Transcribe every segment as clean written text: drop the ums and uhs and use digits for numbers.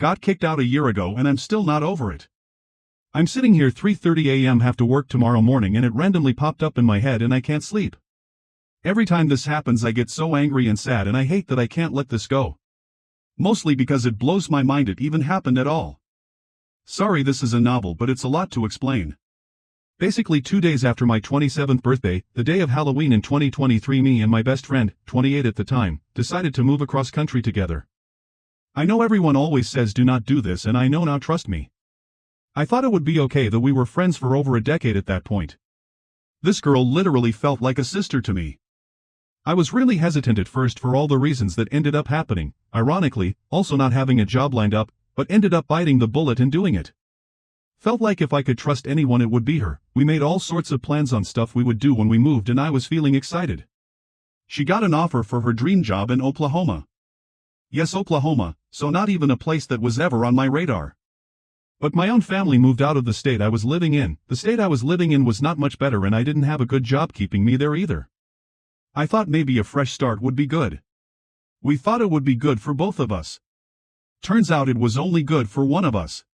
Got kicked out a year ago and I'm still not over it. I'm sitting here 3:30 a.m. have to work tomorrow morning and it randomly popped up in my head and I can't sleep. Every time this happens I get so angry and sad and I hate that I can't let this go. Mostly because it blows my mind it even happened at all. Sorry this is a novel but it's a lot to explain. Basically 2 days after my 27th birthday, the day of Halloween in 2023 me and my best friend, 28 at the time, decided to move across country together. I know everyone always says do not do this and I know now trust me. I thought it would be okay that we were friends for over a decade at that point. This girl literally felt like a sister to me. I was really hesitant at first for all the reasons that ended up happening, ironically, also not having a job lined up, but ended up biting the bullet and doing it. Felt like if I could trust anyone it would be her. We made all sorts of plans on stuff we would do when we moved and I was feeling excited. She got an offer for her dream job in Oklahoma. Yes, Oklahoma, so not even a place that was ever on my radar. But my own family moved out of the state I was living in. The state I was living in was not much better and I didn't have a good job keeping me there either. I thought maybe a fresh start would be good. We thought it would be good for both of us. Turns out it was only good for one of us.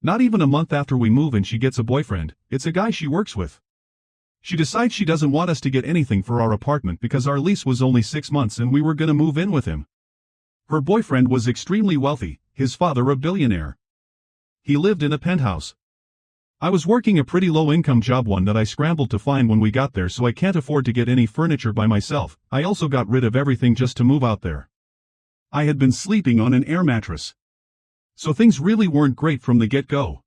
Not even a month after we move in she gets a boyfriend. It's a guy she works with. She decides she doesn't want us to get anything for our apartment because our lease was only 6 months and we were gonna move in with him. Her boyfriend was extremely wealthy, his father a billionaire. He lived in a penthouse. I was working a pretty low-income job, one that I scrambled to find when we got there, so I can't afford to get any furniture by myself. I also got rid of everything just to move out there. I had been sleeping on an air mattress. So things really weren't great from the get-go.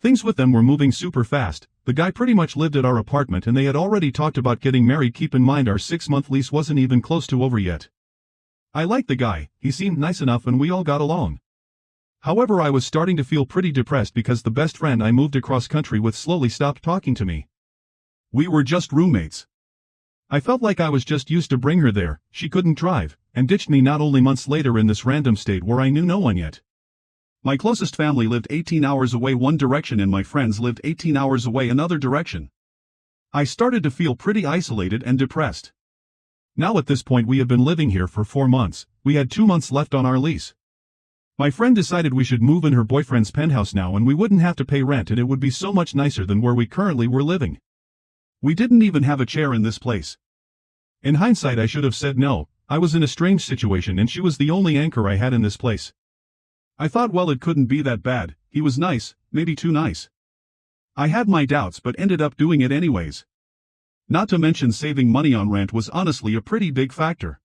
Things with them were moving super fast. The guy pretty much lived at our apartment and they had already talked about getting married. Keep in mind our 6-month lease wasn't even close to over yet. I liked the guy, he seemed nice enough and we all got along. However, I was starting to feel pretty depressed because the best friend I moved across country with slowly stopped talking to me. We were just roommates. I felt like I was just used to bring her there. She couldn't drive, and ditched me not only months later in this random state where I knew no one yet. My closest family lived 18 hours away one direction and my friends lived 18 hours away another direction. I started to feel pretty isolated and depressed. Now at this point we had been living here for 4 months, we had 2 months left on our lease. My friend decided we should move in her boyfriend's penthouse now and we wouldn't have to pay rent and it would be so much nicer than where we currently were living. We didn't even have a chair in this place. In hindsight I should have said no. I was in a strange situation and she was the only anchor I had in this place. I thought well it couldn't be that bad, he was nice, maybe too nice. I had my doubts but ended up doing it anyways. Not to mention saving money on rent was honestly a pretty big factor.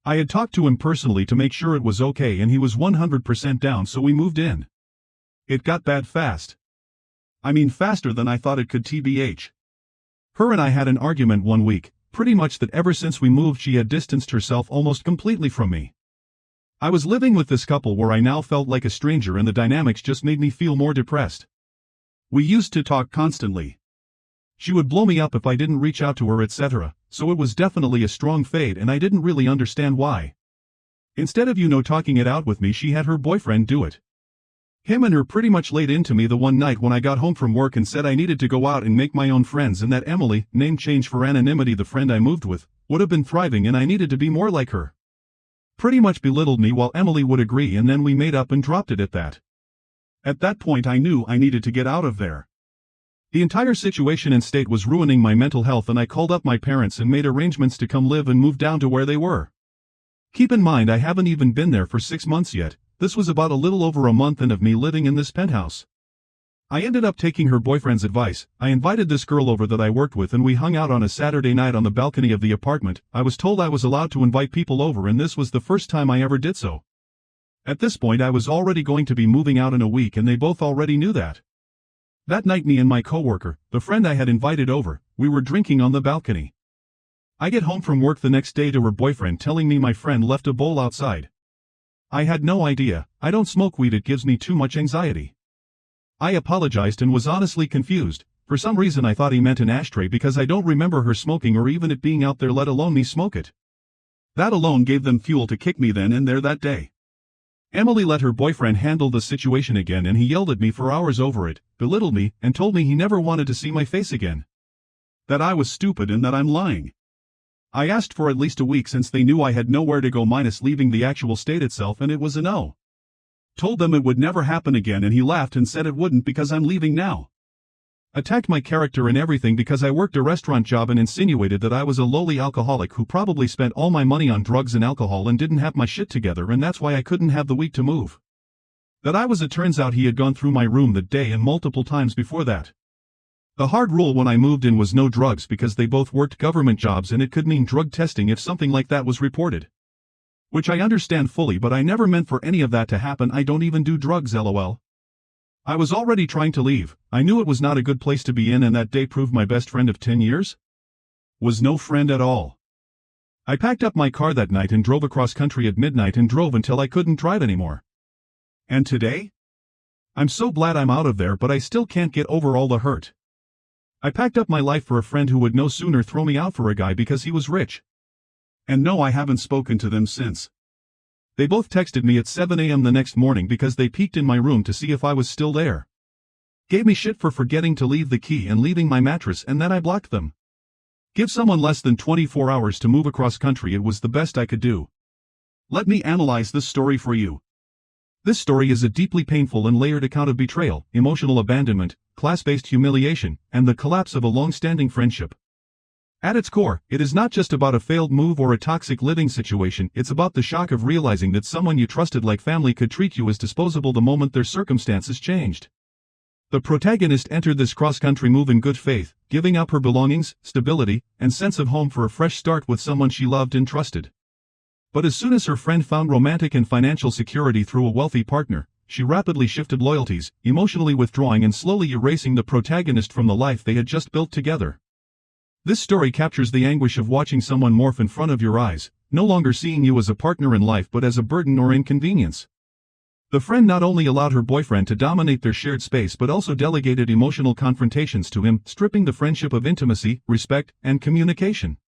I had talked to him personally to make sure it was okay and he was 100% down so we moved in. It got bad fast. I mean faster than I thought it could tbh. Her and I had an argument one week, pretty much that ever since we moved she had distanced herself almost completely from me. I was living with this couple where I now felt like a stranger and the dynamics just made me feel more depressed. We used to talk constantly. She would blow me up if I didn't reach out to her etc., so it was definitely a strong fade and I didn't really understand why. Instead of talking it out with me she had her boyfriend do it. Him and her pretty much laid into me the one night when I got home from work and said I needed to go out and make my own friends and that Emily, name change for anonymity, the friend I moved with, would have been thriving and I needed to be more like her. Pretty much belittled me while Emily would agree and then we made up and dropped it at that. At that point I knew I needed to get out of there. The entire situation and state was ruining my mental health and I called up my parents and made arrangements to come live and move down to where they were. Keep in mind I haven't even been there for 6 months yet, this was about a little over a month in of me living in this penthouse. I ended up taking her boyfriend's advice. I invited this girl over that I worked with and we hung out on a Saturday night on the balcony of the apartment. I was told I was allowed to invite people over and this was the first time I ever did so. At this point I was already going to be moving out in a week and they both already knew that. That night me and my coworker, the friend I had invited over, we were drinking on the balcony. I get home from work the next day to her boyfriend telling me my friend left a bowl outside. I had no idea. I don't smoke weed, it gives me too much anxiety. I apologized and was honestly confused. For some reason I thought he meant an ashtray because I don't remember her smoking or even it being out there, let alone me smoke it. That alone gave them fuel to kick me then and there that day. Emily let her boyfriend handle the situation again and he yelled at me for hours over it, belittled me, and told me he never wanted to see my face again. That I was stupid and that I'm lying. I asked for at least a week since they knew I had nowhere to go minus leaving the actual state itself and it was a no. Told them it would never happen again and he laughed and said it wouldn't because I'm leaving now. Attacked my character and everything because I worked a restaurant job and insinuated that I was a lowly alcoholic who probably spent all my money on drugs and alcohol and didn't have my shit together and that's why I couldn't have the week to move. It turns out he had gone through my room that day and multiple times before that. The hard rule when I moved in was no drugs because they both worked government jobs and it could mean drug testing if something like that was reported. Which I understand fully, but I never meant for any of that to happen. I don't even do drugs, lol. I was already trying to leave. I knew it was not a good place to be in and that day proved my best friend of 10 years was no friend at all. I packed up my car that night and drove across country at midnight and drove until I couldn't drive anymore. And today? I'm so glad I'm out of there, but I still can't get over all the hurt. I packed up my life for a friend who would no sooner throw me out for a guy because he was rich. And no, I haven't spoken to them since. They both texted me at 7 a.m. the next morning because they peeked in my room to see if I was still there. Gave me shit for forgetting to leave the key and leaving my mattress, and then I blocked them. Give someone less than 24 hours to move across country, it was the best I could do. Let me analyze this story for you. This story is a deeply painful and layered account of betrayal, emotional abandonment, class-based humiliation, and the collapse of a long-standing friendship. At its core, it is not just about a failed move or a toxic living situation, it's about the shock of realizing that someone you trusted like family could treat you as disposable the moment their circumstances changed. The protagonist entered this cross-country move in good faith, giving up her belongings, stability, and sense of home for a fresh start with someone she loved and trusted. But as soon as her friend found romantic and financial security through a wealthy partner, she rapidly shifted loyalties, emotionally withdrawing and slowly erasing the protagonist from the life they had just built together. This story captures the anguish of watching someone morph in front of your eyes, no longer seeing you as a partner in life but as a burden or inconvenience. The friend not only allowed her boyfriend to dominate their shared space but also delegated emotional confrontations to him, stripping the friendship of intimacy, respect, and communication.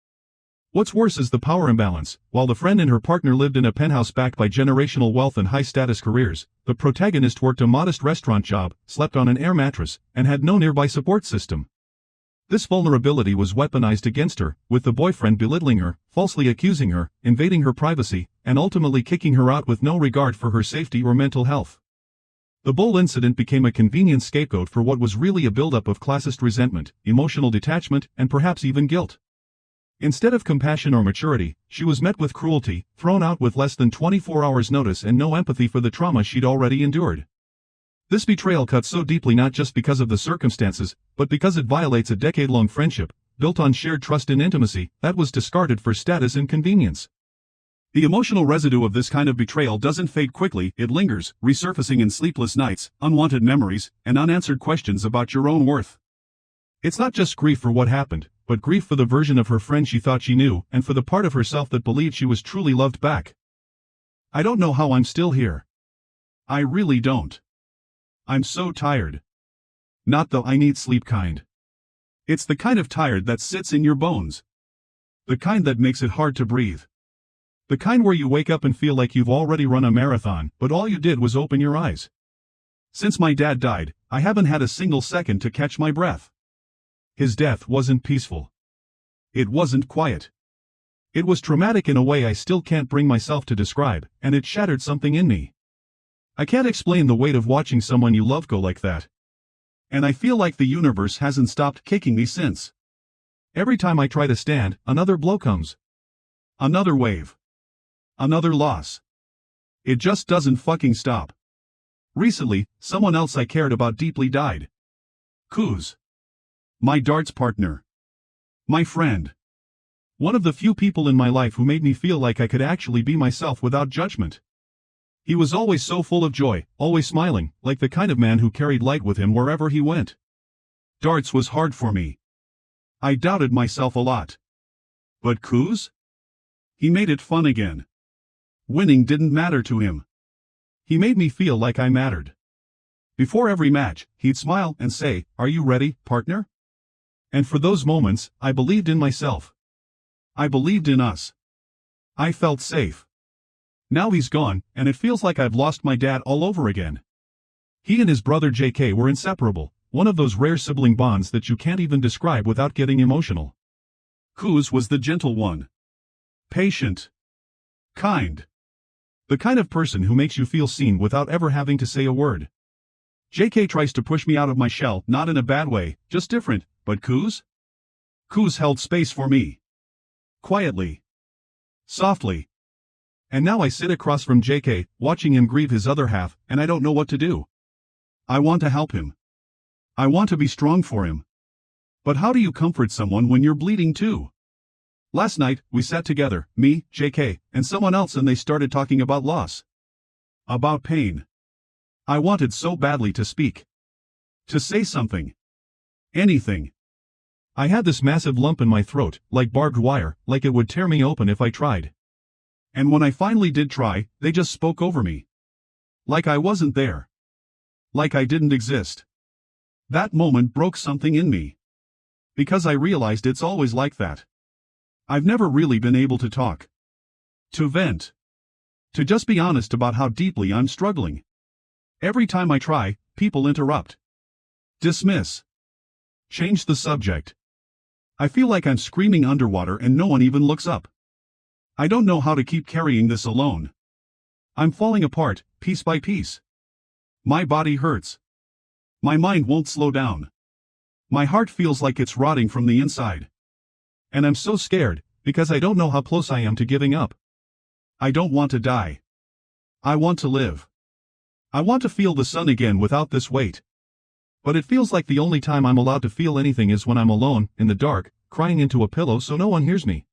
What's worse is the power imbalance. While the friend and her partner lived in a penthouse backed by generational wealth and high-status careers, the protagonist worked a modest restaurant job, slept on an air mattress, and had no nearby support system. This vulnerability was weaponized against her, with the boyfriend belittling her, falsely accusing her, invading her privacy, and ultimately kicking her out with no regard for her safety or mental health. The Bull incident became a convenient scapegoat for what was really a buildup of classist resentment, emotional detachment, and perhaps even guilt. Instead of compassion or maturity, she was met with cruelty, thrown out with less than 24 hours notice and no empathy for the trauma she'd already endured. This betrayal cut so deeply not just because of the circumstances, but because it violates a decade-long friendship, built on shared trust and intimacy, that was discarded for status and convenience. The emotional residue of this kind of betrayal doesn't fade quickly, it lingers, resurfacing in sleepless nights, unwanted memories, and unanswered questions about your own worth. It's not just grief for what happened, but grief for the version of her friend she thought she knew, and for the part of herself that believed she was truly loved back. I don't know how I'm still here. I really don't. I'm so tired. Not the I need sleep kind. It's the kind of tired that sits in your bones. The kind that makes it hard to breathe. The kind where you wake up and feel like you've already run a marathon, but all you did was open your eyes. Since my dad died, I haven't had a single second to catch my breath. His death wasn't peaceful. It wasn't quiet. It was traumatic in a way I still can't bring myself to describe, and it shattered something in me. I can't explain the weight of watching someone you love go like that. And I feel like the universe hasn't stopped kicking me since. Every time I try to stand, another blow comes. Another wave. Another loss. It just doesn't fucking stop. Recently, someone else I cared about deeply died. Kuz. My darts partner. My friend. One of the few people in my life who made me feel like I could actually be myself without judgment. He was always so full of joy, always smiling, like the kind of man who carried light with him wherever he went. Darts was hard for me. I doubted myself a lot. But Kuz? He made it fun again. Winning didn't matter to him. He made me feel like I mattered. Before every match, he'd smile and say, "Are you ready, partner?" And for those moments, I believed in myself. I believed in us. I felt safe. Now he's gone, and it feels like I've lost my dad all over again. He and his brother JK were inseparable, one of those rare sibling bonds that you can't even describe without getting emotional. Kuz was the gentle one. Patient. Kind. The kind of person who makes you feel seen without ever having to say a word. JK tries to push me out of my shell, not in a bad way, just different, but Kuz? Kuz held space for me. Quietly. Softly. And now I sit across from JK, watching him grieve his other half, and I don't know what to do. I want to help him. I want to be strong for him. But how do you comfort someone when you're bleeding too? Last night, we sat together, me, JK, and someone else, and they started talking about loss. About pain. I wanted so badly to speak. To say something. Anything. I had this massive lump in my throat, like barbed wire, like it would tear me open if I tried. And when I finally did try, they just spoke over me. Like I wasn't there. Like I didn't exist. That moment broke something in me. Because I realized it's always like that. I've never really been able to talk. To vent. To just be honest about how deeply I'm struggling. Every time I try, people interrupt. Dismiss. Change the subject. I feel like I'm screaming underwater and no one even looks up. I don't know how to keep carrying this alone. I'm falling apart, piece by piece. My body hurts. My mind won't slow down. My heart feels like it's rotting from the inside. And I'm so scared, because I don't know how close I am to giving up. I don't want to die. I want to live. I want to feel the sun again without this weight. But it feels like the only time I'm allowed to feel anything is when I'm alone, in the dark, crying into a pillow so no one hears me.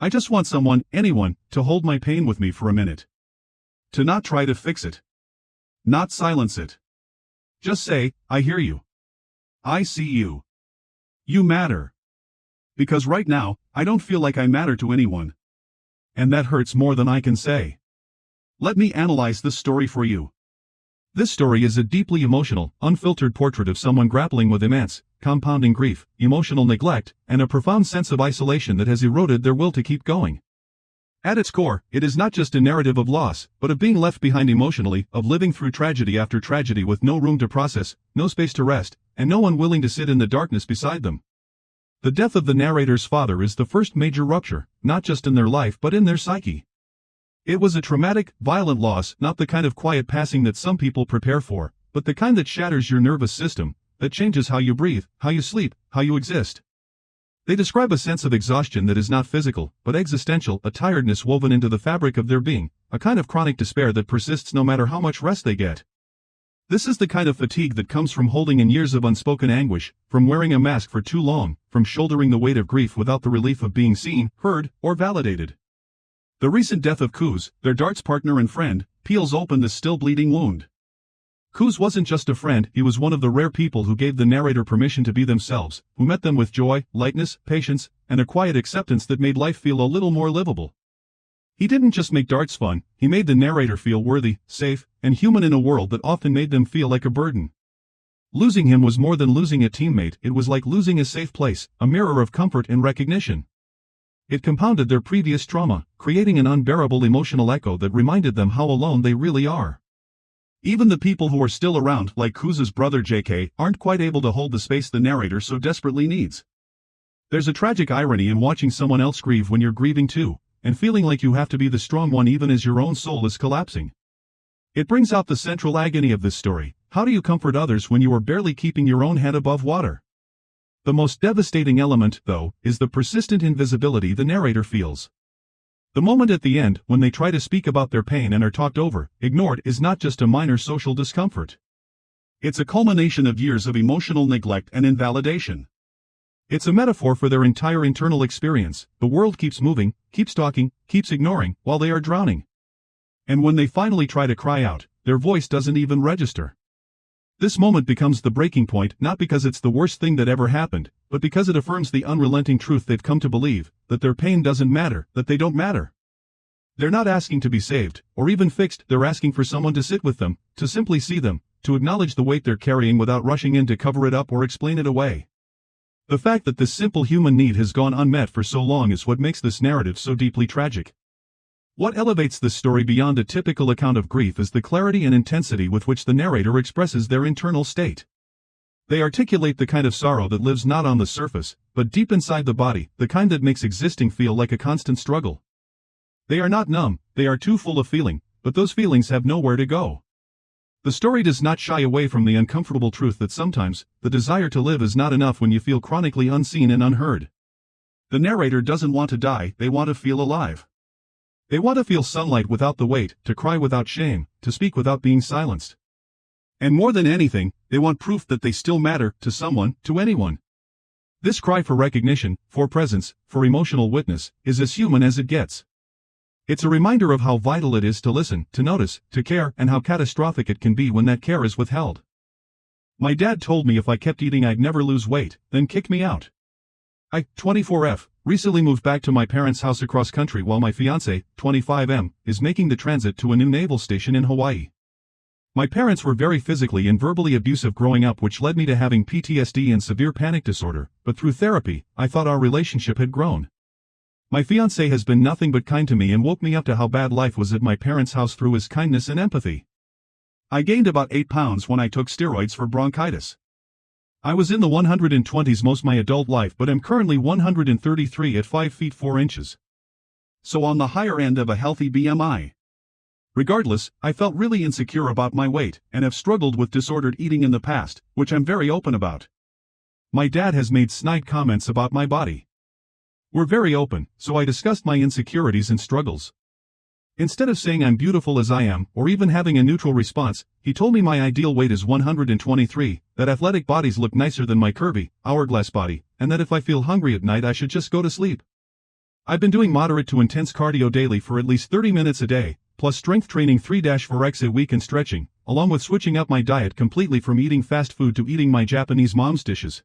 I just want someone, anyone, to hold my pain with me for a minute. To not try to fix it. Not silence it. Just say, I hear you. I see you. You matter. Because right now, I don't feel like I matter to anyone. And that hurts more than I can say. Let me analyze this story for you. This story is a deeply emotional, unfiltered portrait of someone grappling with immense, compounding grief, emotional neglect, and a profound sense of isolation that has eroded their will to keep going. At its core, it is not just a narrative of loss, but of being left behind emotionally, of living through tragedy after tragedy with no room to process, no space to rest, and no one willing to sit in the darkness beside them. The death of the narrator's father is the first major rupture, not just in their life but in their psyche. It was a traumatic, violent loss, not the kind of quiet passing that some people prepare for, but the kind that shatters your nervous system, that changes how you breathe, how you sleep, how you exist. They describe a sense of exhaustion that is not physical, but existential, a tiredness woven into the fabric of their being, a kind of chronic despair that persists no matter how much rest they get. This is the kind of fatigue that comes from holding in years of unspoken anguish, from wearing a mask for too long, from shouldering the weight of grief without the relief of being seen, heard, or validated. The recent death of Kuz, their darts partner and friend, peels open the still bleeding wound. Kuz wasn't just a friend, he was one of the rare people who gave the narrator permission to be themselves, who met them with joy, lightness, patience, and a quiet acceptance that made life feel a little more livable. He didn't just make darts fun, he made the narrator feel worthy, safe, and human in a world that often made them feel like a burden. Losing him was more than losing a teammate, it was like losing a safe place, a mirror of comfort and recognition. It compounded their previous trauma, creating an unbearable emotional echo that reminded them how alone they really are. Even the people who are still around, like Kuz's brother JK, aren't quite able to hold the space the narrator so desperately needs. There's a tragic irony in watching someone else grieve when you're grieving too, and feeling like you have to be the strong one even as your own soul is collapsing. It brings out the central agony of this story. How do you comfort others when you are barely keeping your own head above water? The most devastating element, though, is the persistent invisibility the narrator feels. The moment at the end, when they try to speak about their pain and are talked over, ignored, is not just a minor social discomfort. It's a culmination of years of emotional neglect and invalidation. It's a metaphor for their entire internal experience. The world keeps moving, keeps talking, keeps ignoring, while they are drowning. And when they finally try to cry out, their voice doesn't even register. This moment becomes the breaking point, not because it's the worst thing that ever happened, but because it affirms the unrelenting truth they've come to believe, that their pain doesn't matter, that they don't matter. They're not asking to be saved, or even fixed, they're asking for someone to sit with them, to simply see them, to acknowledge the weight they're carrying without rushing in to cover it up or explain it away. The fact that this simple human need has gone unmet for so long is what makes this narrative so deeply tragic. What elevates this story beyond a typical account of grief is the clarity and intensity with which the narrator expresses their internal state. They articulate the kind of sorrow that lives not on the surface, but deep inside the body, the kind that makes existing feel like a constant struggle. They are not numb, they are too full of feeling, but those feelings have nowhere to go. The story does not shy away from the uncomfortable truth that sometimes, the desire to live is not enough when you feel chronically unseen and unheard. The narrator doesn't want to die, they want to feel alive. They want to feel sunlight without the weight, to cry without shame, to speak without being silenced. And more than anything, they want proof that they still matter, to someone, to anyone. This cry for recognition, for presence, for emotional witness, is as human as it gets. It's a reminder of how vital it is to listen, to notice, to care, and how catastrophic it can be when that care is withheld. My dad told me if I kept eating I'd never lose weight, then kick me out. I, 24F, recently moved back to my parents' house across country while my fiancé, 25M, is making the transit to a new naval station in Hawaii. My parents were very physically and verbally abusive growing up, which led me to having PTSD and severe panic disorder, but through therapy, I thought our relationship had grown. My fiancé has been nothing but kind to me and woke me up to how bad life was at my parents' house through his kindness and empathy. I gained about 8 pounds when I took steroids for bronchitis. I was in the 120s most my adult life, but am currently 133 at 5 feet 4 inches. So on the higher end of a healthy BMI. Regardless, I felt really insecure about my weight, and have struggled with disordered eating in the past, which I'm very open about. My dad has made snide comments about my body. We're very open, so I discussed my insecurities and struggles. Instead of saying I'm beautiful as I am, or even having a neutral response, he told me my ideal weight is 123, that athletic bodies look nicer than my curvy, hourglass body, and that if I feel hungry at night I should just go to sleep. I've been doing moderate to intense cardio daily for at least 30 minutes a day, plus strength training 3-4x a week and stretching, along with switching up my diet completely from eating fast food to eating my Japanese mom's dishes.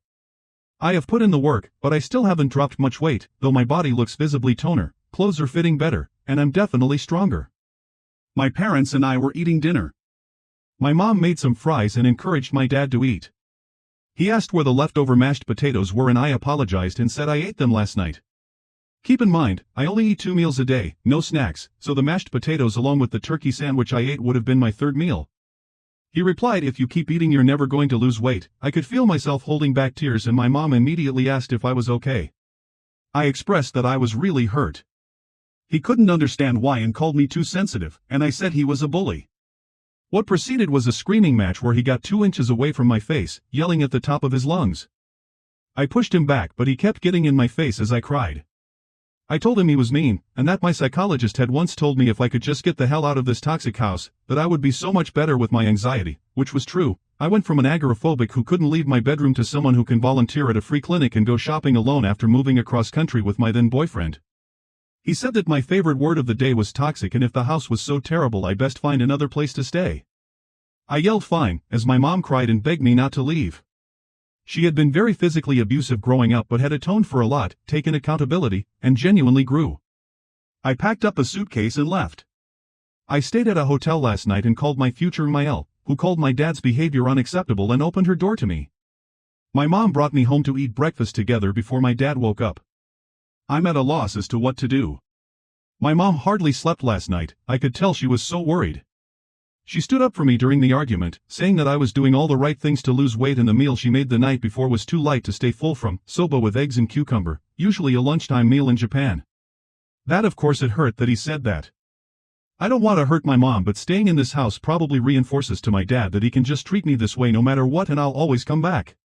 I have put in the work, but I still haven't dropped much weight, though my body looks visibly toner, clothes are fitting better, and I'm definitely stronger. My parents and I were eating dinner. My mom made some fries and encouraged my dad to eat. He asked where the leftover mashed potatoes were and I apologized and said I ate them last night. Keep in mind, I only eat 2 meals a day, no snacks, so the mashed potatoes along with the turkey sandwich I ate would have been my 3rd meal. He replied, if you keep eating you're never going to lose weight. I could feel myself holding back tears and my mom immediately asked if I was okay. I expressed that I was really hurt. He couldn't understand why and called me too sensitive, and I said he was a bully. What proceeded was a screaming match where he got 2 inches away from my face, yelling at the top of his lungs. I pushed him back, but he kept getting in my face as I cried. I told him he was mean, and that my psychologist had once told me if I could just get the hell out of this toxic house, that I would be so much better with my anxiety, which was true. I went from an agoraphobic who couldn't leave my bedroom to someone who can volunteer at a free clinic and go shopping alone after moving across country with my then boyfriend. He said that my favorite word of the day was toxic, and if the house was so terrible I best find another place to stay. I yelled fine, as my mom cried and begged me not to leave. She had been very physically abusive growing up but had atoned for a lot, taken accountability, and genuinely grew. I packed up a suitcase and left. I stayed at a hotel last night and called my future Mael, who called my dad's behavior unacceptable and opened her door to me. My mom brought me home to eat breakfast together before my dad woke up. I'm at a loss as to what to do. My mom hardly slept last night, I could tell she was so worried. She stood up for me during the argument, saying that I was doing all the right things to lose weight and the meal she made the night before was too light to stay full from, soba with eggs and cucumber, usually a lunchtime meal in Japan. That of course it hurt that he said that. I don't want to hurt my mom, but staying in this house probably reinforces to my dad that he can just treat me this way no matter what and I'll always come back.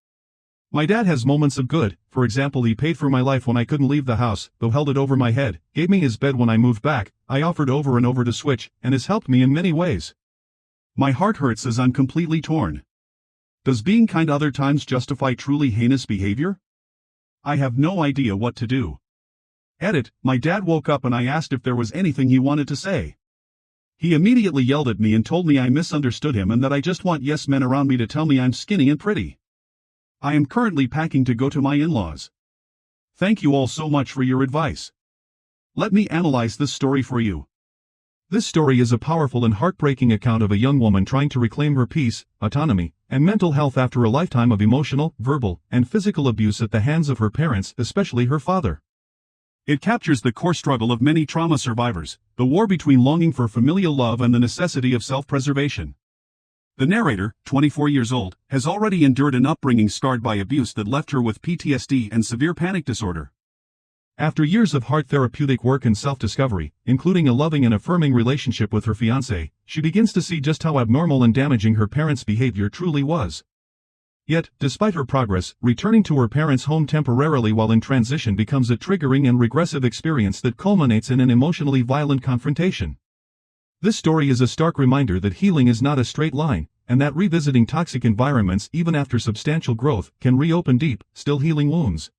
My dad has moments of good, for example he paid for my life when I couldn't leave the house, though held it over my head, gave me his bed when I moved back, I offered over and over to switch, and has helped me in many ways. My heart hurts as I'm completely torn. Does being kind other times justify truly heinous behavior? I have no idea what to do. Edit, my dad woke up and I asked if there was anything he wanted to say. He immediately yelled at me and told me I misunderstood him and that I just want yes men around me to tell me I'm skinny and pretty. I am currently packing to go to my in-laws. Thank you all so much for your advice. Let me analyze this story for you. This story is a powerful and heartbreaking account of a young woman trying to reclaim her peace, autonomy, and mental health after a lifetime of emotional, verbal, and physical abuse at the hands of her parents, especially her father. It captures the core struggle of many trauma survivors, the war between longing for familial love and the necessity of self-preservation. The narrator, 24 years old, has already endured an upbringing scarred by abuse that left her with PTSD and severe panic disorder. After years of hard therapeutic work and self-discovery, including a loving and affirming relationship with her fiancé, she begins to see just how abnormal and damaging her parents' behavior truly was. Yet, despite her progress, returning to her parents' home temporarily while in transition becomes a triggering and regressive experience that culminates in an emotionally violent confrontation. This story is a stark reminder that healing is not a straight line, and that revisiting toxic environments even after substantial growth can reopen deep, still healing wounds.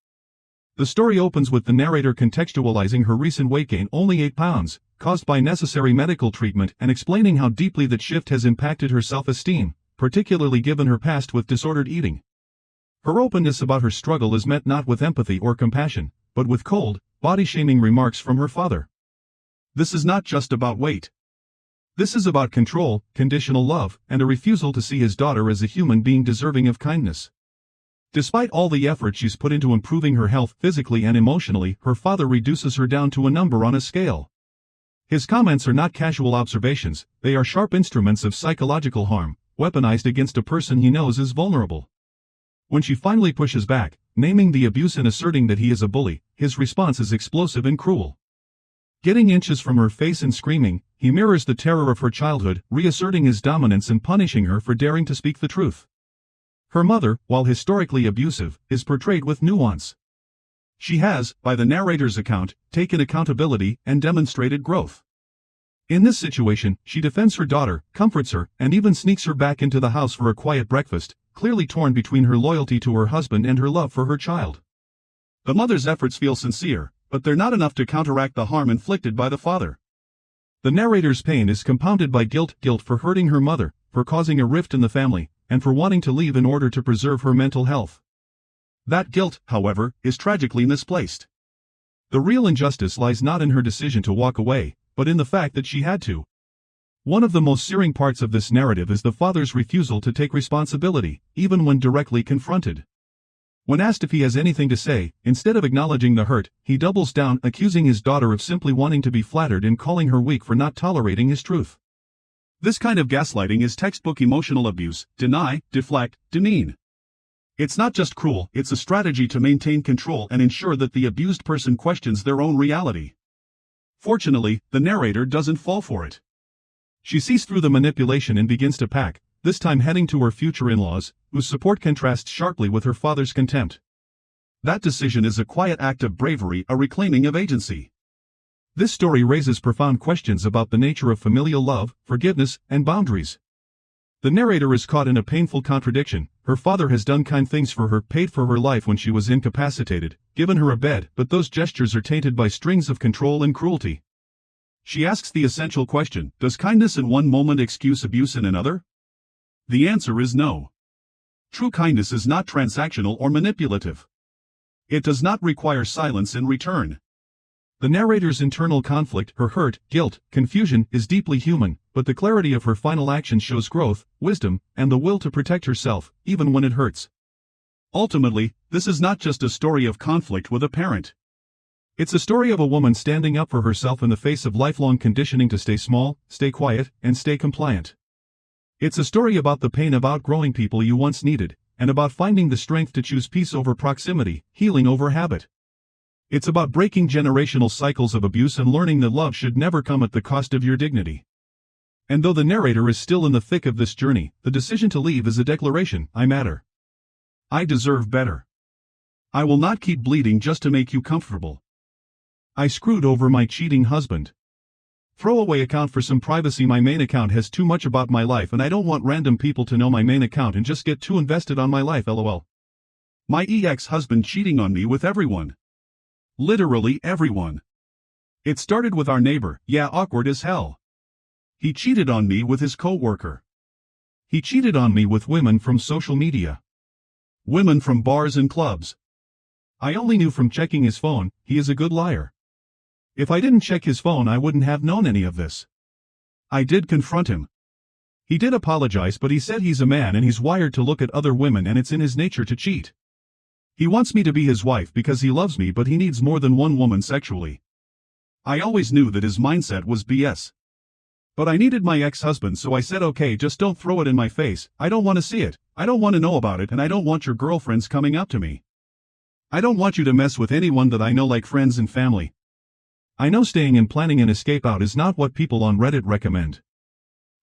The story opens with the narrator contextualizing her recent weight gain, only 8 pounds, caused by necessary medical treatment, and explaining how deeply that shift has impacted her self-esteem, particularly given her past with disordered eating. Her openness about her struggle is met not with empathy or compassion, but with cold, body-shaming remarks from her father. This is not just about weight. This is about control, conditional love, and a refusal to see his daughter as a human being deserving of kindness. Despite all the effort she's put into improving her health physically and emotionally, her father reduces her down to a number on a scale. His comments are not casual observations, they are sharp instruments of psychological harm, weaponized against a person he knows is vulnerable. When she finally pushes back, naming the abuse and asserting that he is a bully, his response is explosive and cruel. Getting inches from her face and screaming, he mirrors the terror of her childhood, reasserting his dominance and punishing her for daring to speak the truth. Her mother, while historically abusive, is portrayed with nuance. She has, by the narrator's account, taken accountability and demonstrated growth. In this situation, she defends her daughter, comforts her, and even sneaks her back into the house for a quiet breakfast, clearly torn between her loyalty to her husband and her love for her child. The mother's efforts feel sincere, but they're not enough to counteract the harm inflicted by the father. The narrator's pain is compounded by guilt for hurting her mother, for causing a rift in the family, and for wanting to leave in order to preserve her mental health. That guilt, however, is tragically misplaced. The real injustice lies not in her decision to walk away, but in the fact that she had to. One of the most searing parts of this narrative is the father's refusal to take responsibility, even when directly confronted. When asked if he has anything to say, instead of acknowledging the hurt, he doubles down, accusing his daughter of simply wanting to be flattered and calling her weak for not tolerating his truth. This kind of gaslighting is textbook emotional abuse: deny, deflect, demean. It's not just cruel, it's a strategy to maintain control and ensure that the abused person questions their own reality. Fortunately, the narrator doesn't fall for it. She sees through the manipulation and begins to pack, this time heading to her future in-laws, whose support contrasts sharply with her father's contempt. That decision is a quiet act of bravery, a reclaiming of agency. This story raises profound questions about the nature of familial love, forgiveness, and boundaries. The narrator is caught in a painful contradiction. Her father has done kind things for her, paid for her life when she was incapacitated, given her a bed, but those gestures are tainted by strings of control and cruelty. She asks the essential question: does kindness in one moment excuse abuse in another? The answer is no. True kindness is not transactional or manipulative. It does not require silence in return. The narrator's internal conflict, her hurt, guilt, confusion, is deeply human, but the clarity of her final action shows growth, wisdom, and the will to protect herself, even when it hurts. Ultimately, this is not just a story of conflict with a parent. It's a story of a woman standing up for herself in the face of lifelong conditioning to stay small, stay quiet, and stay compliant. It's a story about the pain of outgrowing people you once needed, and about finding the strength to choose peace over proximity, healing over habit. It's about breaking generational cycles of abuse and learning that love should never come at the cost of your dignity. And though the narrator is still in the thick of this journey, the decision to leave is a declaration: I matter. I deserve better. I will not keep bleeding just to make you comfortable. I screwed over my cheating husband. Throwaway account for some privacy. My main account has too much about my life and I don't want random people to know my main account and just get too invested on my life, lol. My ex-husband cheating on me with everyone. Literally everyone. It started with our neighbor, yeah, awkward as hell. He cheated on me with his co-worker. He cheated on me with women from social media. Women from bars and clubs. I only knew from checking his phone. He is a good liar. If I didn't check his phone I wouldn't have known any of this. I did confront him. He did apologize, but he said he's a man and he's wired to look at other women and it's in his nature to cheat. He wants me to be his wife because he loves me, but he needs more than one woman sexually. I always knew that his mindset was BS. But I needed my ex-husband, so I said, okay, just don't throw it in my face. I don't want to see it. I don't want to know about it, and I don't want your girlfriends coming up to me. I don't want you to mess with anyone that I know, like friends and family. I know staying and planning an escape out is not what people on Reddit recommend.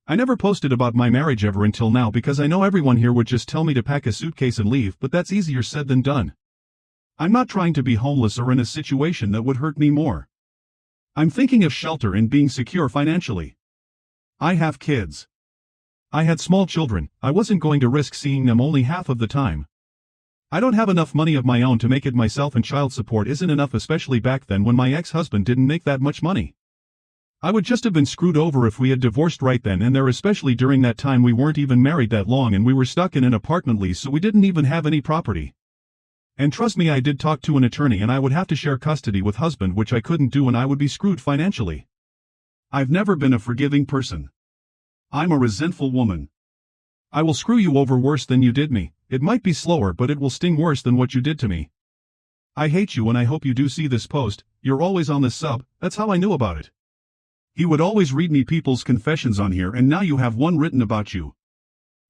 I never posted about my marriage ever until now because I know everyone here would just tell me to pack a suitcase and leave, but that's easier said than done. I'm not trying to be homeless or in a situation that would hurt me more. I'm thinking of shelter and being secure financially. I have kids. I had small children. I wasn't going to risk seeing them only half of the time. I don't have enough money of my own to make it myself, and child support isn't enough, especially back then when my ex-husband didn't make that much money. I would just have been screwed over if we had divorced right then and there, especially during that time we weren't even married that long and we were stuck in an apartment lease, so we didn't even have any property. And trust me, I did talk to an attorney and I would have to share custody with husband, which I couldn't do, and I would be screwed financially. I've never been a forgiving person. I'm a resentful woman. I will screw you over worse than you did me. It might be slower, but it will sting worse than what you did to me. I hate you and I hope you do see this post. You're always on this sub. That's how I knew about it. He would always read me people's confessions on here, and now you have one written about you.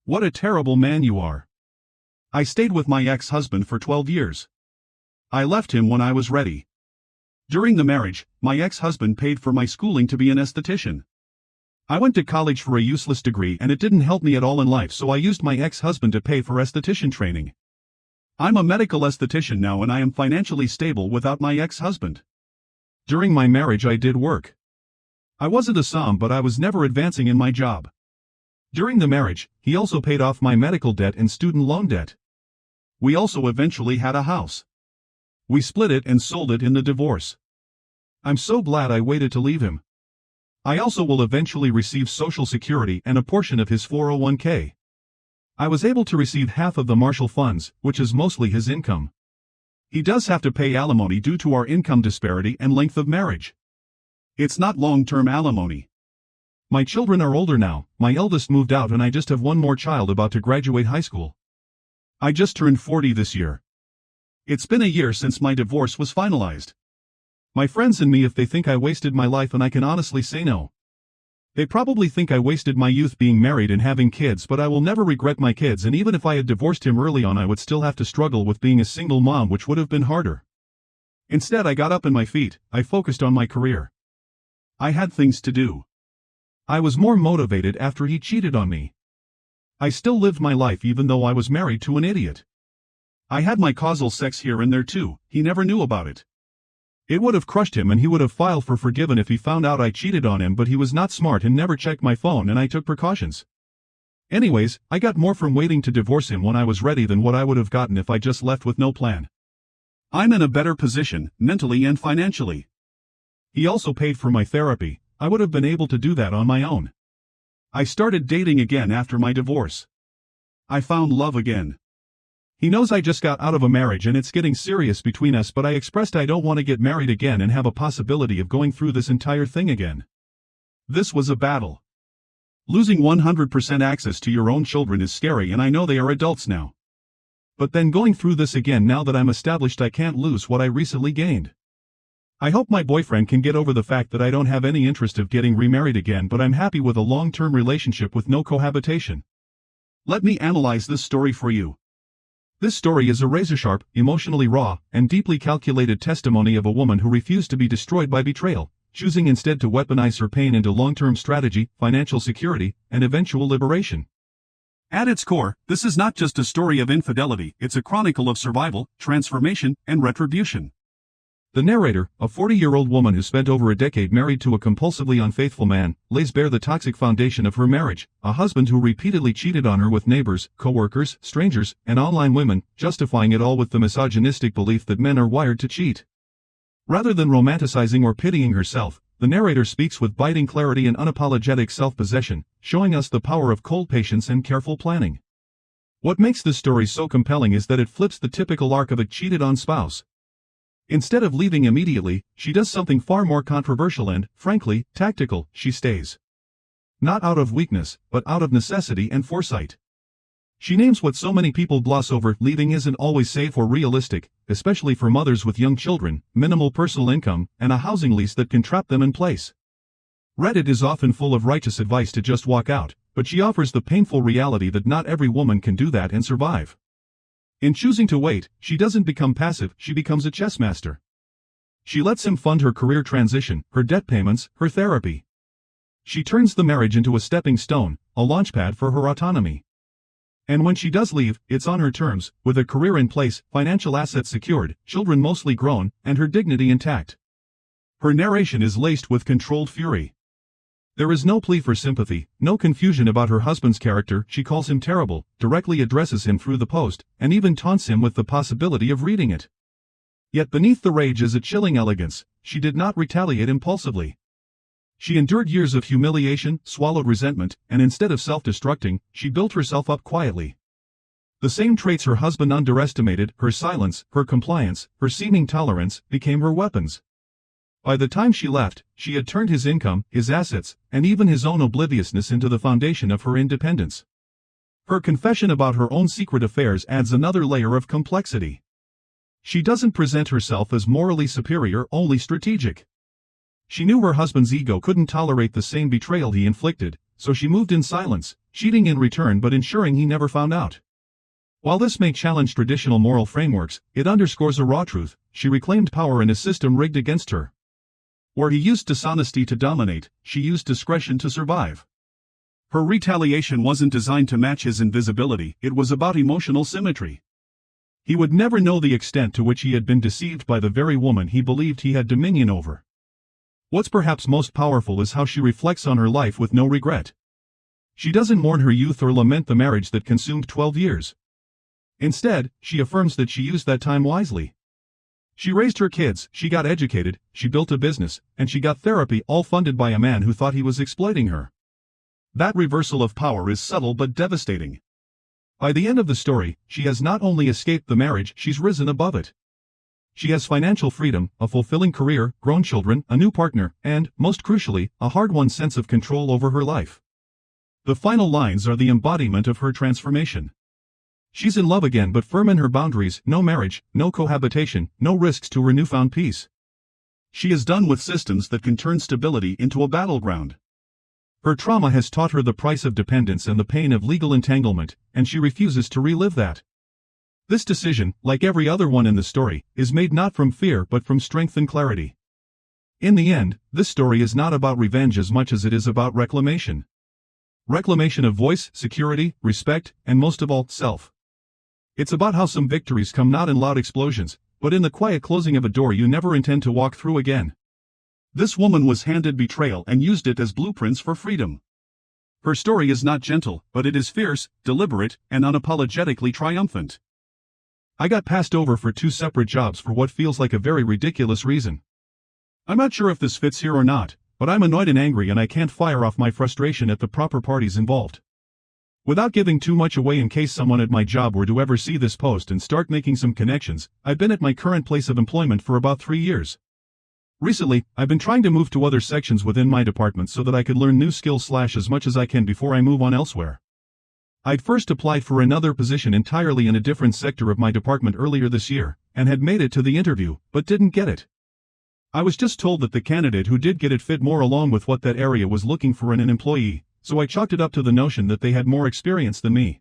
What a terrible man you are. I stayed with my ex-husband for 12 years. I left him when I was ready. During the marriage, my ex-husband paid for my schooling to be an esthetician. I went to college for a useless degree and it didn't help me at all in life, so I used my ex-husband to pay for esthetician training. I'm a medical esthetician now and I am financially stable without my ex-husband. During my marriage I did work. I wasn't a som, but I was never advancing in my job. During the marriage, he also paid off my medical debt and student loan debt. We also eventually had a house. We split it and sold it in the divorce. I'm so glad I waited to leave him. I also will eventually receive Social Security and a portion of his 401k. I was able to receive half of the Marshall funds, which is mostly his income. He does have to pay alimony due to our income disparity and length of marriage. It's not long-term alimony. My children are older now. My eldest moved out and I just have one more child about to graduate high school. I just turned 40 this year. It's been a year since my divorce was finalized. My friends and me, if they think I wasted my life, and I can honestly say no. They probably think I wasted my youth being married and having kids, but I will never regret my kids, and even if I had divorced him early on I would still have to struggle with being a single mom, which would have been harder. Instead I got up on my feet, I focused on my career. I had things to do. I was more motivated after he cheated on me. I still lived my life even though I was married to an idiot. I had my causal sex here and there too, he never knew about it. It would have crushed him and he would have filed for forgiven if he found out I cheated on him, but he was not smart and never checked my phone, and I took precautions. Anyways, I got more from waiting to divorce him when I was ready than what I would have gotten if I just left with no plan. I'm in a better position, mentally and financially. He also paid for my therapy. I would have been able to do that on my own. I started dating again after my divorce. I found love again. He knows I just got out of a marriage and it's getting serious between us, but I expressed I don't want to get married again and have a possibility of going through this entire thing again. This was a battle. Losing 100% access to your own children is scary, and I know they are adults now. But then going through this again now that I'm established, I can't lose what I recently gained. I hope my boyfriend can get over the fact that I don't have any interest of getting remarried again, but I'm happy with a long-term relationship with no cohabitation. Let me analyze this story for you. This story is a razor-sharp, emotionally raw, and deeply calculated testimony of a woman who refused to be destroyed by betrayal, choosing instead to weaponize her pain into long-term strategy, financial security, and eventual liberation. At its core, this is not just a story of infidelity, it's a chronicle of survival, transformation, and retribution. The narrator, a 40-year-old woman who spent over a decade married to a compulsively unfaithful man, lays bare the toxic foundation of her marriage, a husband who repeatedly cheated on her with neighbors, co-workers, strangers, and online women, justifying it all with the misogynistic belief that men are wired to cheat. Rather than romanticizing or pitying herself, the narrator speaks with biting clarity and unapologetic self-possession, showing us the power of cold patience and careful planning. What makes this story so compelling is that it flips the typical arc of a cheated-on spouse. Instead of leaving immediately, she does something far more controversial and, frankly, tactical. She stays. Not out of weakness, but out of necessity and foresight. She names what so many people gloss over: leaving isn't always safe or realistic, especially for mothers with young children, minimal personal income, and a housing lease that can trap them in place. Reddit is often full of righteous advice to just walk out, but she offers the painful reality that not every woman can do that and survive. In choosing to wait, she doesn't become passive, she becomes a chess master. She lets him fund her career transition, her debt payments, her therapy. She turns the marriage into a stepping stone, a launchpad for her autonomy. And when she does leave, it's on her terms, with a career in place, financial assets secured, children mostly grown, and her dignity intact. Her narration is laced with controlled fury. There is no plea for sympathy, no confusion about her husband's character. She calls him terrible, directly addresses him through the post, and even taunts him with the possibility of reading it. Yet beneath the rage is a chilling elegance. She did not retaliate impulsively. She endured years of humiliation, swallowed resentment, and instead of self-destructing, she built herself up quietly. The same traits her husband underestimated, her silence, her compliance, her seeming tolerance, became her weapons. By the time she left, she had turned his income, his assets, and even his own obliviousness into the foundation of her independence. Her confession about her own secret affairs adds another layer of complexity. She doesn't present herself as morally superior, only strategic. She knew her husband's ego couldn't tolerate the same betrayal he inflicted, so she moved in silence, cheating in return but ensuring he never found out. While this may challenge traditional moral frameworks, it underscores a raw truth: she reclaimed power in a system rigged against her. Where he used dishonesty to dominate, she used discretion to survive. Her retaliation wasn't designed to match his invisibility, it was about emotional symmetry. He would never know the extent to which he had been deceived by the very woman he believed he had dominion over. What's perhaps most powerful is how she reflects on her life with no regret. She doesn't mourn her youth or lament the marriage that consumed 12 years. Instead, she affirms that she used that time wisely. She raised her kids, she got educated, she built a business, and she got therapy, all funded by a man who thought he was exploiting her. That reversal of power is subtle but devastating. By the end of the story, she has not only escaped the marriage, she's risen above it. She has financial freedom, a fulfilling career, grown children, a new partner, and, most crucially, a hard-won sense of control over her life. The final lines are the embodiment of her transformation. She's in love again but firm in her boundaries: no marriage, no cohabitation, no risks to her newfound peace. She is done with systems that can turn stability into a battleground. Her trauma has taught her the price of dependence and the pain of legal entanglement, and she refuses to relive that. This decision, like every other one in the story, is made not from fear but from strength and clarity. In the end, this story is not about revenge as much as it is about reclamation. Reclamation of voice, security, respect, and most of all, self. It's about how some victories come not in loud explosions, but in the quiet closing of a door you never intend to walk through again. This woman was handed betrayal and used it as blueprints for freedom. Her story is not gentle, but it is fierce, deliberate, and unapologetically triumphant. I got passed over for 2 separate jobs for what feels like a very ridiculous reason. I'm not sure if this fits here or not, but I'm annoyed and angry and I can't fire off my frustration at the proper parties involved. Without giving too much away in case someone at my job were to ever see this post and start making some connections, I've been at my current place of employment for about 3 years. Recently, I've been trying to move to other sections within my department so that I could learn new skills as much as I can before I move on elsewhere. I'd first applied for another position entirely in a different sector of my department earlier this year, and had made it to the interview, but didn't get it. I was just told that the candidate who did get it fit more along with what that area was looking for in an employee, so I chalked it up to the notion that they had more experience than me.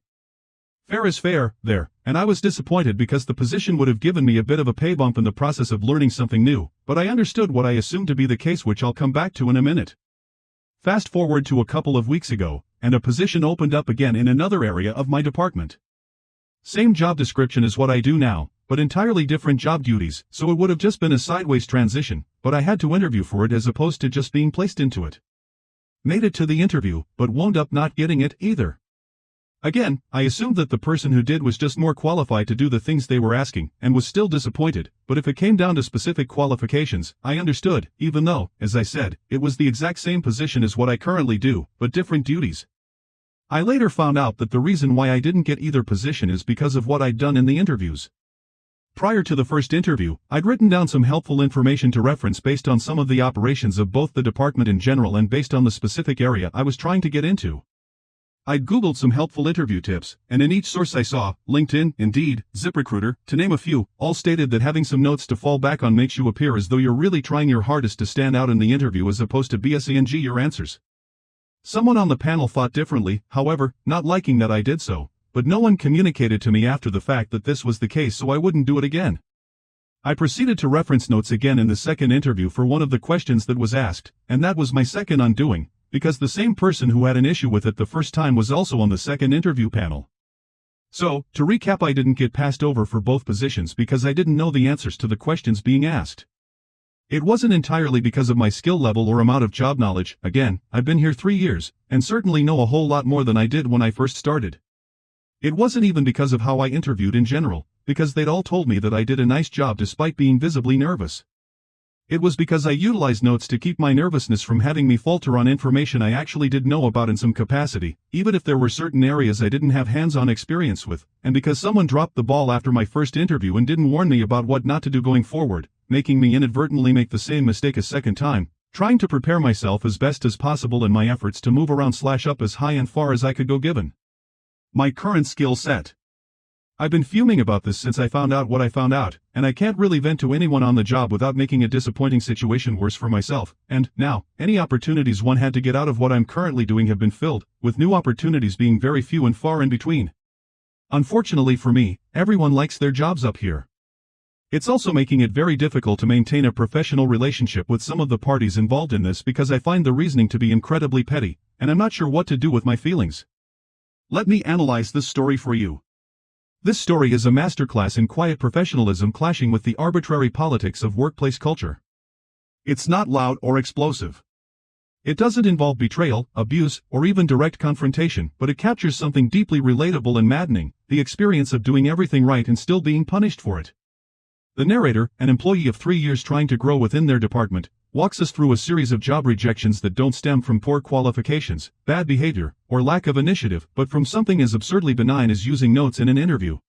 Fair is fair, there, and I was disappointed because the position would have given me a bit of a pay bump in the process of learning something new, but I understood what I assumed to be the case, which I'll come back to in a minute. Fast forward to a couple of weeks ago, and a position opened up again in another area of my department. Same job description as what I do now, but entirely different job duties, so it would have just been a sideways transition, but I had to interview for it as opposed to just being placed into it. Made it to the interview, but wound up not getting it either. Again, I assumed that the person who did was just more qualified to do the things they were asking, and was still disappointed, but if it came down to specific qualifications, I understood, even though, as I said, it was the exact same position as what I currently do, but different duties. I later found out that the reason why I didn't get either position is because of what I'd done in the interviews. Prior to the first interview, I'd written down some helpful information to reference based on some of the operations of both the department in general and based on the specific area I was trying to get into. I'd Googled some helpful interview tips, and in each source I saw, LinkedIn, Indeed, ZipRecruiter, to name a few, all stated that having some notes to fall back on makes you appear as though you're really trying your hardest to stand out in the interview as opposed to BSing your answers. Someone on the panel thought differently, however, not liking that I did so, but no one communicated to me after the fact that this was the case, so I wouldn't do it again. I proceeded to reference notes again in the second interview for one of the questions that was asked, and that was my second undoing, because the same person who had an issue with it the first time was also on the second interview panel. So, to recap, I didn't get passed over for both positions because I didn't know the answers to the questions being asked. It wasn't entirely because of my skill level or amount of job knowledge. Again, I've been here 3 years, and certainly know a whole lot more than I did when I first started. It wasn't even because of how I interviewed in general, because they'd all told me that I did a nice job despite being visibly nervous. It was because I utilized notes to keep my nervousness from having me falter on information I actually did know about in some capacity, even if there were certain areas I didn't have hands-on experience with, and because someone dropped the ball after my first interview and didn't warn me about what not to do going forward, making me inadvertently make the same mistake a second time, trying to prepare myself as best as possible in my efforts to move around / up as high and far as I could go given my current skill set. I've been fuming about this since I found out what I found out, and I can't really vent to anyone on the job without making a disappointing situation worse for myself, and, now, any opportunities one had to get out of what I'm currently doing have been filled, with new opportunities being very few and far in between. Unfortunately for me, everyone likes their jobs up here. It's also making it very difficult to maintain a professional relationship with some of the parties involved in this because I find the reasoning to be incredibly petty, and I'm not sure what to do with my feelings. Let me analyze this story for you. This story is a masterclass in quiet professionalism clashing with the arbitrary politics of workplace culture. It's not loud or explosive. It doesn't involve betrayal, abuse, or even direct confrontation, but it captures something deeply relatable and maddening, the experience of doing everything right and still being punished for it. The narrator, an employee of 3 years trying to grow within their department, walks us through a series of job rejections that don't stem from poor qualifications, bad behavior, or lack of initiative, but from something as absurdly benign as using notes in an interview.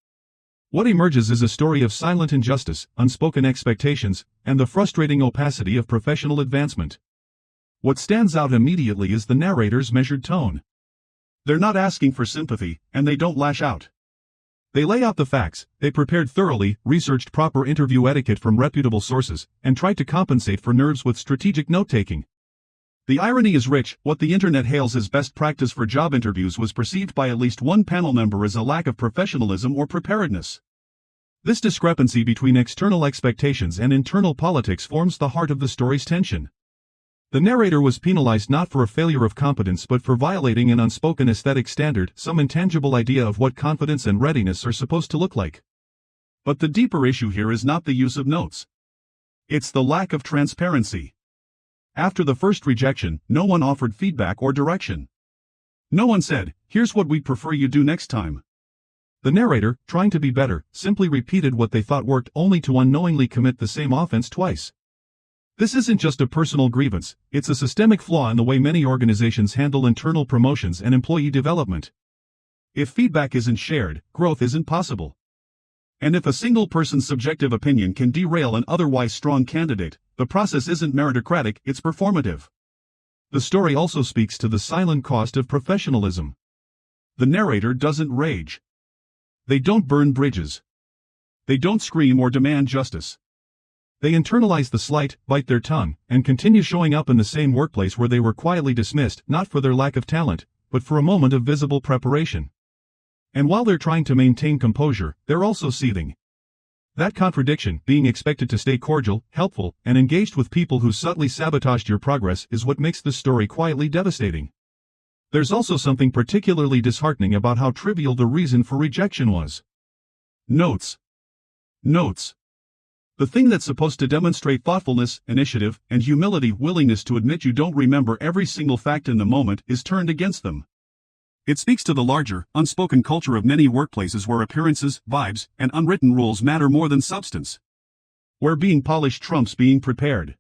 What emerges is a story of silent injustice, unspoken expectations, and the frustrating opacity of professional advancement. What stands out immediately is the narrator's measured tone. They're not asking for sympathy, and they don't lash out. They lay out the facts, they prepared thoroughly, researched proper interview etiquette from reputable sources, and tried to compensate for nerves with strategic note-taking. The irony is rich. What the internet hails as best practice for job interviews was perceived by at least one panel member as a lack of professionalism or preparedness. This discrepancy between external expectations and internal politics forms the heart of the story's tension. The narrator was penalized not for a failure of competence but for violating an unspoken aesthetic standard, some intangible idea of what confidence and readiness are supposed to look like. But the deeper issue here is not the use of notes. It's the lack of transparency. After the first rejection, no one offered feedback or direction. No one said, "Here's what we'd prefer you do next time." The narrator, trying to be better, simply repeated what they thought worked only to unknowingly commit the same offense twice. This isn't just a personal grievance, it's a systemic flaw in the way many organizations handle internal promotions and employee development. If feedback isn't shared, growth isn't possible. And if a single person's subjective opinion can derail an otherwise strong candidate, the process isn't meritocratic, it's performative. The story also speaks to the silent cost of professionalism. The narrator doesn't rage. They don't burn bridges. They don't scream or demand justice. They internalize the slight, bite their tongue, and continue showing up in the same workplace where they were quietly dismissed, not for their lack of talent, but for a moment of visible preparation. And while they're trying to maintain composure, they're also seething. That contradiction, being expected to stay cordial, helpful, and engaged with people who subtly sabotaged your progress, is what makes this story quietly devastating. There's also something particularly disheartening about how trivial the reason for rejection was. Notes. Notes. The thing that's supposed to demonstrate thoughtfulness, initiative, and humility, willingness to admit you don't remember every single fact in the moment, is turned against them. It speaks to the larger, unspoken culture of many workplaces where appearances, vibes, and unwritten rules matter more than substance. Where being polished trumps being prepared.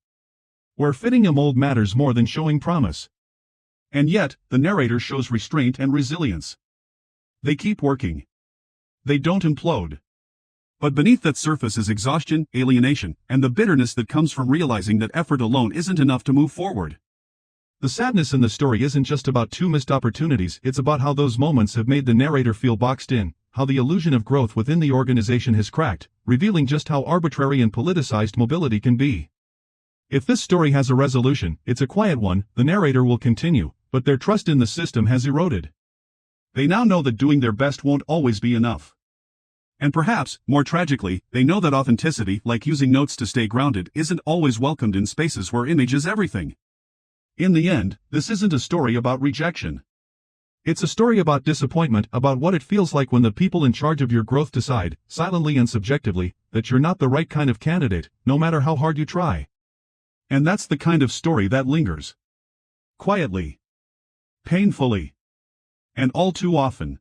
Where fitting a mold matters more than showing promise. And yet, the narrator shows restraint and resilience. They keep working. They don't implode. But beneath that surface is exhaustion, alienation, and the bitterness that comes from realizing that effort alone isn't enough to move forward. The sadness in the story isn't just about 2 missed opportunities, it's about how those moments have made the narrator feel boxed in, how the illusion of growth within the organization has cracked, revealing just how arbitrary and politicized mobility can be. If this story has a resolution, it's a quiet one. The narrator will continue, but their trust in the system has eroded. They now know that doing their best won't always be enough. And perhaps, more tragically, they know that authenticity, like using notes to stay grounded, isn't always welcomed in spaces where image is everything. In the end, this isn't a story about rejection. It's a story about disappointment, about what it feels like when the people in charge of your growth decide, silently and subjectively, that you're not the right kind of candidate, no matter how hard you try. And that's the kind of story that lingers. Quietly. Painfully. And all too often.